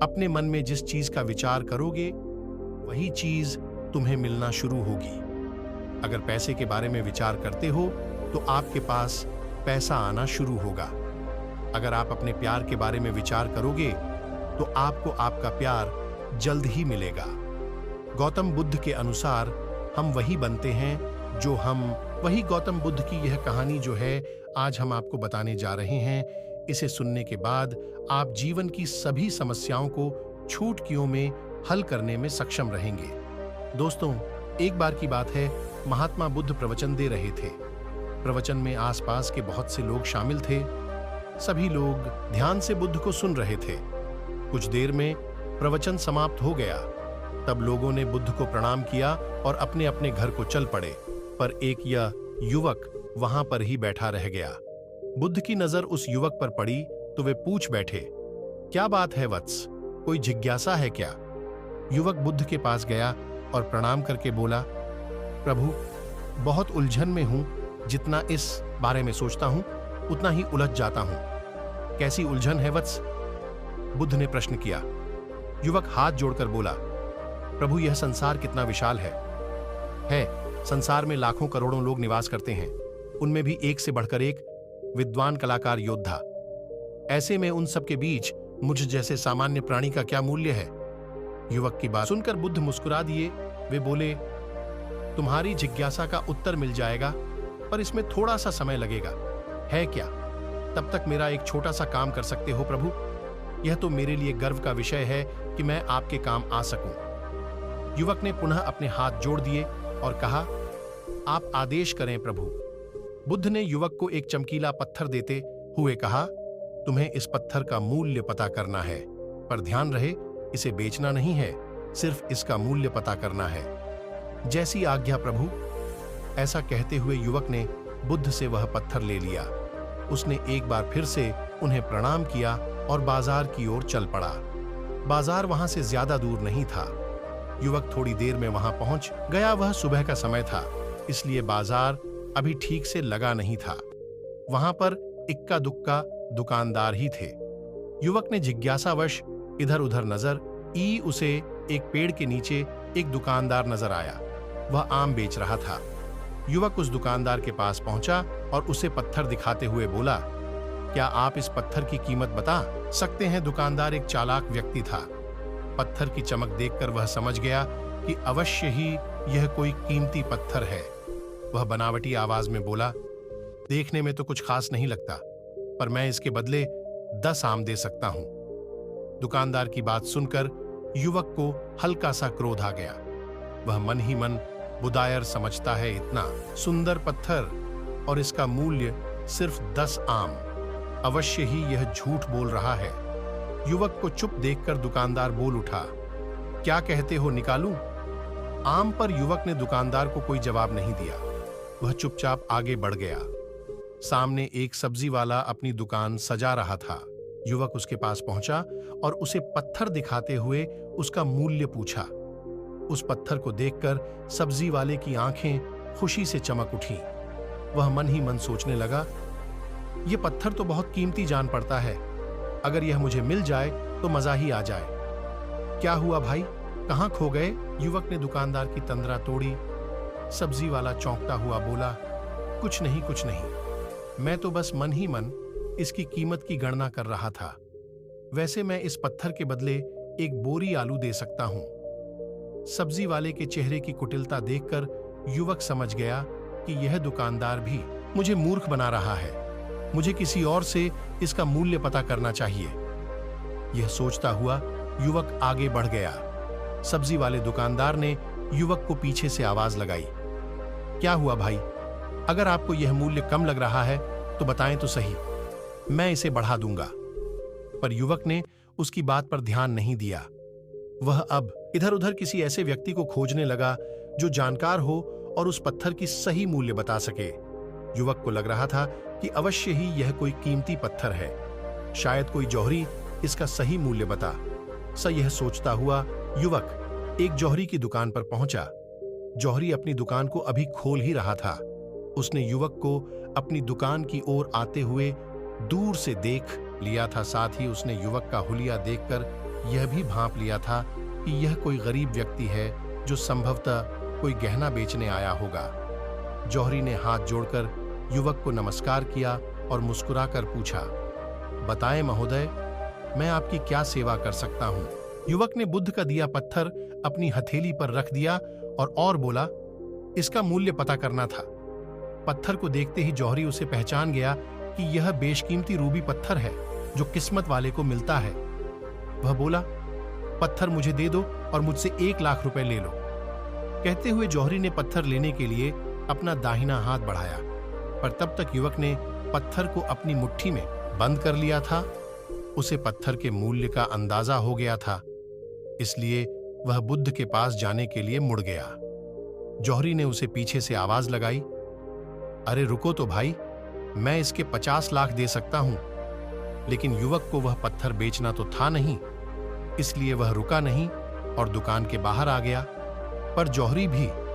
अपने मन में जिस चीज का विचार करोगे वही चीज तुम्हें मिलना शुरू होगी। अगर पैसे के बारे में विचार करते हो तो आपके पास पैसा आना शुरू होगा। अगर आप अपने प्यार के बारे में विचार करोगे तो आपको आपका प्यार जल्द ही मिलेगा। गौतम बुद्ध के अनुसार हम वही बनते हैं जो हम। वही गौतम बुद्ध की यह कहानी जो है आज हम आपको बताने जा रहे हैं। इसे सुनने के बाद आप जीवन की सभी समस्याओं को चुटकियों में हल करने में सक्षम रहेंगे। दोस्तों, एक बार की बात है, महात्मा बुद्ध प्रवचन दे रहे थे। प्रवचन में आसपास के बहुत से लोग शामिल थे। सभी लोग ध्यान से बुद्ध को सुन रहे थे। कुछ देर में प्रवचन समाप्त हो गया। तब लोगों ने बुद्ध को प्रणाम किया और अपने अपने घर को चल पड़े। पर एक यह युवक वहां पर ही बैठा रह गया। बुद्ध की नजर उस युवक पर पड़ी तो वे पूछ बैठे, क्या बात है वत्स, कोई जिज्ञासा है क्या? युवक बुद्ध के पास गया और प्रणाम करके बोला, प्रभु, बहुत उलझन में हूं। जितना इस बारे में सोचता हूं उतना ही उलझ जाता हूं। कैसी उलझन है वत्स? बुद्ध ने प्रश्न किया। युवक हाथ जोड़कर बोला, प्रभु, यह संसार कितना विशाल है। संसार में लाखों करोड़ों लोग निवास करते हैं, उनमें भी एक से बढ़कर एक विद्वान कलाकार योद्धा। ऐसे में उन सब के बीच मुझ जैसे सामान्य प्राणी का क्या मूल्य है? युवक की बात सुनकर बुद्ध मुस्कुरा दिए। वे बोले, तुम्हारी जिज्ञासा का उत्तर मिल जाएगा, पर इसमें थोड़ा सा समय लगेगा। है क्या? तब तक मेरा एक छोटा सा काम कर सकते हो प्रभु? यह तो मेरे लिए गर्व का विषय है कि मैं आपके काम आ सकूं। युवक ने पुनः अपने हाथ जोड़ दिए और कहा, आप आदेश करें प्रभु। बुद्ध ने युवक को एक चमकीला पत्थर देते हुए कहा, तुम्हें इस पत्थर का मूल्य पता करना है, पर ध्यान रहे इसे बेचना नहीं है, सिर्फ इसका मूल्य पता करना है। जैसी आज्ञा प्रभु। ऐसा कहते हुए युवक ने बुद्ध से वह पत्थर ले लिया। उसने एक बार फिर से उन्हें प्रणाम किया और बाजार की ओर चल पड़ा। बाजार वहां से ज्यादा दूर नहीं था। युवक थोड़ी देर में वहां पहुंच गया। वह सुबह का समय था, इसलिए बाजार अभी ठीक से लगा नहीं था। वहां पर इक्का दुक्का दुकानदार ही थे। युवक ने जिज्ञासावश इधर उधर नजर ई। उसे एक पेड़ के नीचे एक दुकानदार नजर आया। वह आम बेच रहा था। युवक उस दुकानदार के पास पहुंचा और उसे पत्थर दिखाते हुए बोला, क्या आप इस पत्थर की कीमत बता सकते हैं? दुकानदार एक चालाक व्यक्ति था। पत्थर की चमक देखकर वह समझ गया कि अवश्य ही यह कोई कीमती पत्थर है। वह बनावटी आवाज में बोला, देखने में तो कुछ खास नहीं लगता, पर मैं इसके बदले 10 आम दे सकता हूं। दुकानदार की बात सुनकर युवक को हल्का सा क्रोध आ गया। वह मन ही मन, बुदायर समझता है इतना सुंदर पत्थर और इसका मूल्य सिर्फ 10 आम। अवश्य ही यह झूठ बोल रहा है। युवक को चुप देखकर दुकानदार बोल उठा, क्या कहते हो, निकालूं आम? पर युवक ने दुकानदार को कोई जवाब नहीं दिया। वह चुपचाप आगे बढ़ गया। सामने एक सब्जी वाला अपनी दुकान सजा रहा था। युवक उसके पास पहुंचा और उसे पत्थर दिखाते हुए उसका मूल्य पूछा। उस पत्थर को देखकर सब्जी वाले की आंखें खुशी से चमक उठी। वह मन ही मन सोचने लगा, यह पत्थर तो बहुत कीमती जान पड़ता है। अगर यह मुझे मिल जाए तो मजा ही आ जाए। क्या हुआ भाई, कहां खो गए? युवक ने दुकानदार की तंद्रा तोड़ी। सब्जी वाला चौंकता हुआ बोला, कुछ नहीं कुछ नहीं, मैं तो बस मन ही मन इसकी कीमत की गणना कर रहा था। वैसे मैं इस पत्थर के बदले एक बोरी आलू दे सकता हूं। सब्जी वाले के चेहरे की कुटिलता देखकर युवक समझ गया कि यह दुकानदार भी मुझे मूर्ख बना रहा है। मुझे किसी और से इसका मूल्य पता करना चाहिए। यह सोचता हुआ युवक आगे बढ़ गया। सब्जी वाले दुकानदार ने युवक को पीछे से आवाज लगाई, क्या हुआ भाई? अगर आपको यह मूल्य कम लग रहा है तो बताएं तो सही, मैं इसे बढ़ा दूंगा। पर युवक ने उसकी बात पर ध्यान नहीं दिया। वह अब इधर उधर किसी ऐसे व्यक्ति को खोजने लगा जो जानकार हो और उस पत्थर की सही मूल्य बता सके। युवक को लग रहा था कि अवश्य ही यह कोई कीमती पत्थर है। शायद कोई जौहरी इसका सही मूल्य बता। यह सोचता हुआ युवक एक जौहरी की दुकान पर पहुंचा। जौहरी अपनी दुकान को अभी खोल ही रहा था। उसने युवक को अपनी दुकान की ओर आते हुए दूर से देख लिया था। साथ ही उसने युवक का हुलिया देखकर यह भी भांप लिया था कि यह कोई गरीब व्यक्ति है जो संभवतः कोई गहना बेचने आया होगा। जौहरी ने हाथ जोड़कर युवक को नमस्कार किया और मुस्कुराकर पूछा, बताएं महोदय, मैं आपकी क्या सेवा कर सकता हूं? युवक ने बुद्ध का दिया पत्थर अपनी हथेली पर रख दिया और बोला, इसका मूल्य पता करना था। पत्थर को देखते ही जौहरी उसे पहचान गया कि यह बेशकीमती रूबी पत्थर है जो किस्मत वाले को मिलता है। वह बोला, पत्थर मुझे दे दो और मुझसे 1 लाख रुपए ले लो। कहते हुए जौहरी ने पत्थर लेने के लिए अपना दाहिना हाथ बढ़ाया, पर तब तक युवक ने पत्थर को अपनी मुट्ठी में बंद कर लिया था। उसे पत्थर के मूल्य का अंदाजा हो गया था, इसलिए वह बुद्ध के पास जाने के लिए मुड़ गया। जौहरी ने उसे पीछे से आवाज लगाई, अरे रुको तो भाई, मैं इसके 50 लाख दे सकता हूं। लेकिन युवक को वह पत्थर बेचना तो था नहीं, इसलिए वह रुका नहीं और दुकान के बाहर आ गया। पर जौहरी भी